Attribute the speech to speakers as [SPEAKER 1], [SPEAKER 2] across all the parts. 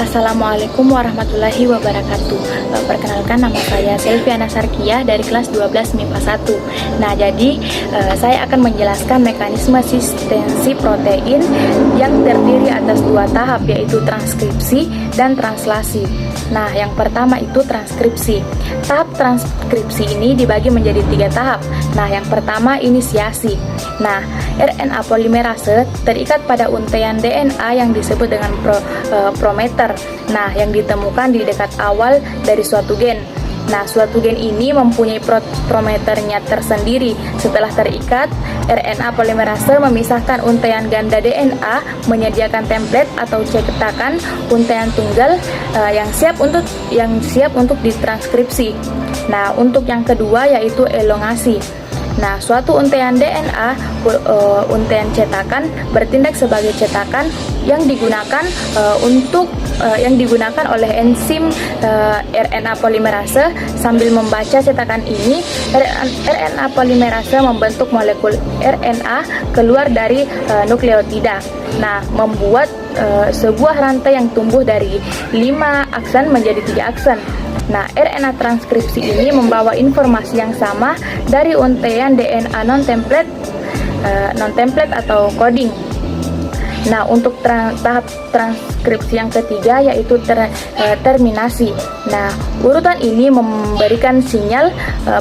[SPEAKER 1] Assalamualaikum warahmatullahi wabarakatuh. Perkenalkan, nama saya Selviana Sarkiah dari kelas 12 MIPA 1. Nah, jadi saya akan menjelaskan mekanisme sistensi protein yang terdiri atas dua tahap, yaitu transkripsi dan translasi. Nah, yang pertama itu transkripsi. Tahap transkripsi ini dibagi menjadi 3 tahap. Nah, yang pertama inisiasi. Nah, RNA polimerase terikat pada untaian DNA yang disebut dengan promoter. Nah, yang ditemukan di dekat awal dari suatu gen. Nah, suatu gen ini mempunyai promoternya tersendiri. Setelah terikat, RNA polimerase memisahkan untaian ganda DNA, menyediakan template atau cetakan untaian tunggal yang siap untuk ditranskripsi. Nah, untuk yang kedua yaitu elongasi. Nah, suatu untaian DNA, untaian cetakan bertindak sebagai cetakan yang digunakan oleh enzim RNA polimerase. Sambil membaca cetakan ini, RNA polimerase membentuk molekul RNA keluar dari nukleotida. Nah, membuat sebuah rantai yang tumbuh dari 5 aksen menjadi 3 aksen. Nah, RNA transkripsi ini membawa informasi yang sama dari untaian DNA non-template atau coding. Nah, untuk tahap transkripsi yang ketiga yaitu terminasi. Nah, urutan ini memberikan sinyal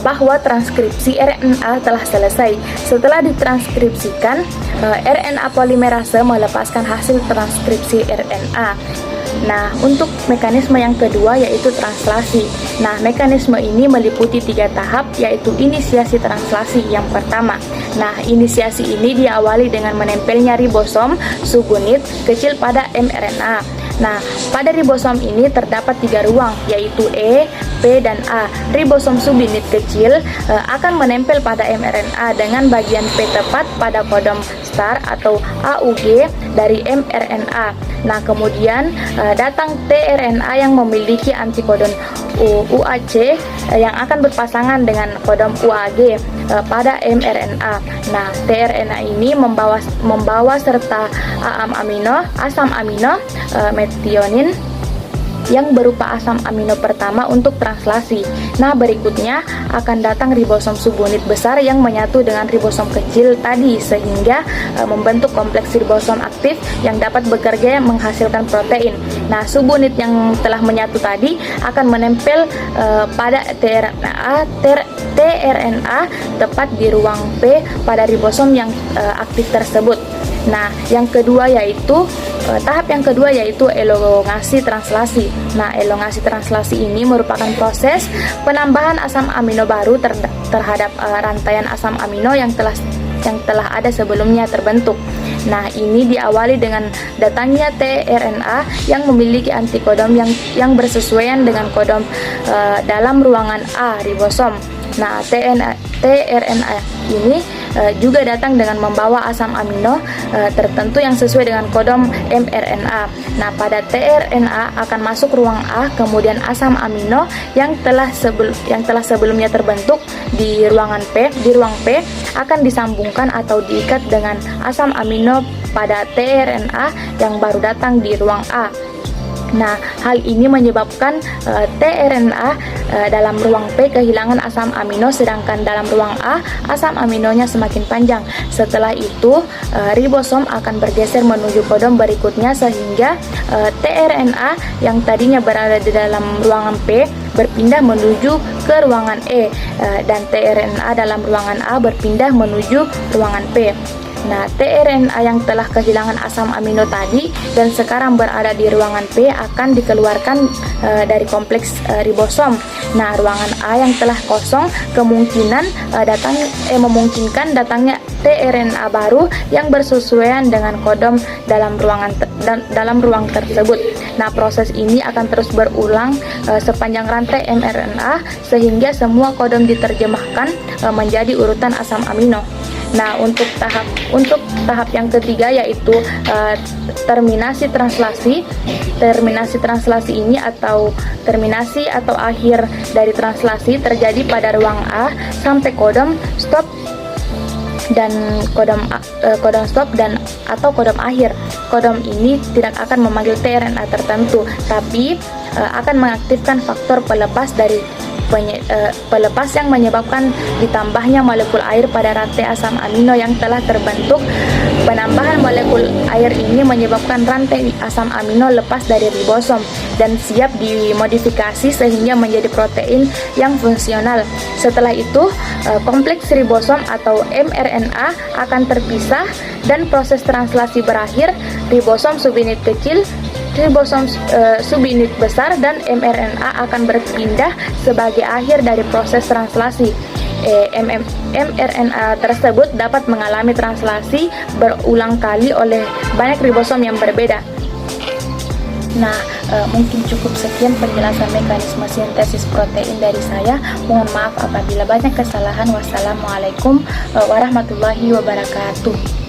[SPEAKER 1] bahwa transkripsi RNA telah selesai. Setelah ditranskripsikan, RNA polimerase melepaskan hasil transkripsi RNA. Nah, untuk mekanisme yang kedua yaitu translasi. Nah, mekanisme ini meliputi 3 tahap, yaitu inisiasi translasi yang pertama. Nah, inisiasi ini diawali dengan menempelnya ribosom subunit kecil pada mRNA. Nah, pada ribosom ini terdapat 3 ruang, yaitu E, P, dan A. Ribosom subunit kecil akan menempel pada mRNA dengan bagian P tepat pada kodon star atau AUG dari mRNA. Nah, kemudian datang tRNA yang memiliki antikodon UAC yang akan berpasangan dengan kodon UAG pada mRNA. Nah, tRNA ini membawa serta asam amino metionin yang berupa asam amino pertama untuk translasi. Nah, berikutnya akan datang ribosom subunit besar yang menyatu dengan ribosom kecil tadi sehingga membentuk kompleks ribosom aktif yang dapat bekerja menghasilkan protein. Nah, subunit yang telah menyatu tadi akan menempel pada tRNA tepat di ruang P pada ribosom yang aktif tersebut. Nah, yang kedua yaitu tahap yang kedua yaitu elongasi translasi. Nah, elongasi translasi ini merupakan proses penambahan asam amino baru terhadap rantaian asam amino yang telah ada sebelumnya terbentuk. Nah, ini diawali dengan datangnya tRNA yang memiliki antikodon yang bersesuaian dengan kodon dalam ruangan A ribosom. Nah, tRNA ini juga datang dengan membawa asam amino tertentu yang sesuai dengan kodon mRNA. Nah, pada tRNA akan masuk ruang A, kemudian asam amino yang telah sebelumnya terbentuk di ruang P akan disambungkan atau diikat dengan asam amino pada tRNA yang baru datang di ruang A. Nah, hal ini menyebabkan tRNA dalam ruang P kehilangan asam amino, sedangkan dalam ruang A asam aminonya semakin panjang. Setelah itu, ribosom akan bergeser menuju kodon berikutnya sehingga tRNA yang tadinya berada di dalam ruangan P berpindah menuju ke ruangan E dan tRNA dalam ruangan A berpindah menuju ruangan P. Nah, tRNA yang telah kehilangan asam amino tadi dan sekarang berada di ruangan P akan dikeluarkan dari kompleks ribosom. Nah, ruangan A yang telah kosong memungkinkan datangnya tRNA baru yang bersesuaian dengan kodon dalam ruang tersebut. Nah, proses ini akan terus berulang sepanjang rantai mRNA sehingga semua kodon diterjemahkan menjadi urutan asam amino. Nah, untuk tahap yang ketiga yaitu terminasi translasi. Terminasi translasi ini atau terminasi atau akhir dari translasi terjadi pada ruang A sampai kodon stop dan kodon stop dan atau kodon akhir. Kodon ini tidak akan memanggil tRNA tertentu, tapi akan mengaktifkan faktor pelepas dari pelepas yang menyebabkan ditambahnya molekul air pada rantai asam amino yang telah terbentuk. Penambahan molekul air ini menyebabkan rantai asam amino lepas dari ribosom dan siap dimodifikasi sehingga menjadi protein yang fungsional. Setelah itu, kompleks ribosom atau mRNA akan terpisah dan proses translasi berakhir. Ribosom subunit kecil, ribosom subunit besar, dan mRNA akan berpindah sebagai akhir dari proses translasi. mRNA tersebut dapat mengalami translasi berulang kali oleh banyak ribosom yang berbeda. Nah, mungkin cukup sekian penjelasan mekanisme sintesis protein dari saya. Mohon maaf apabila banyak kesalahan. Wassalamualaikum warahmatullahi wabarakatuh.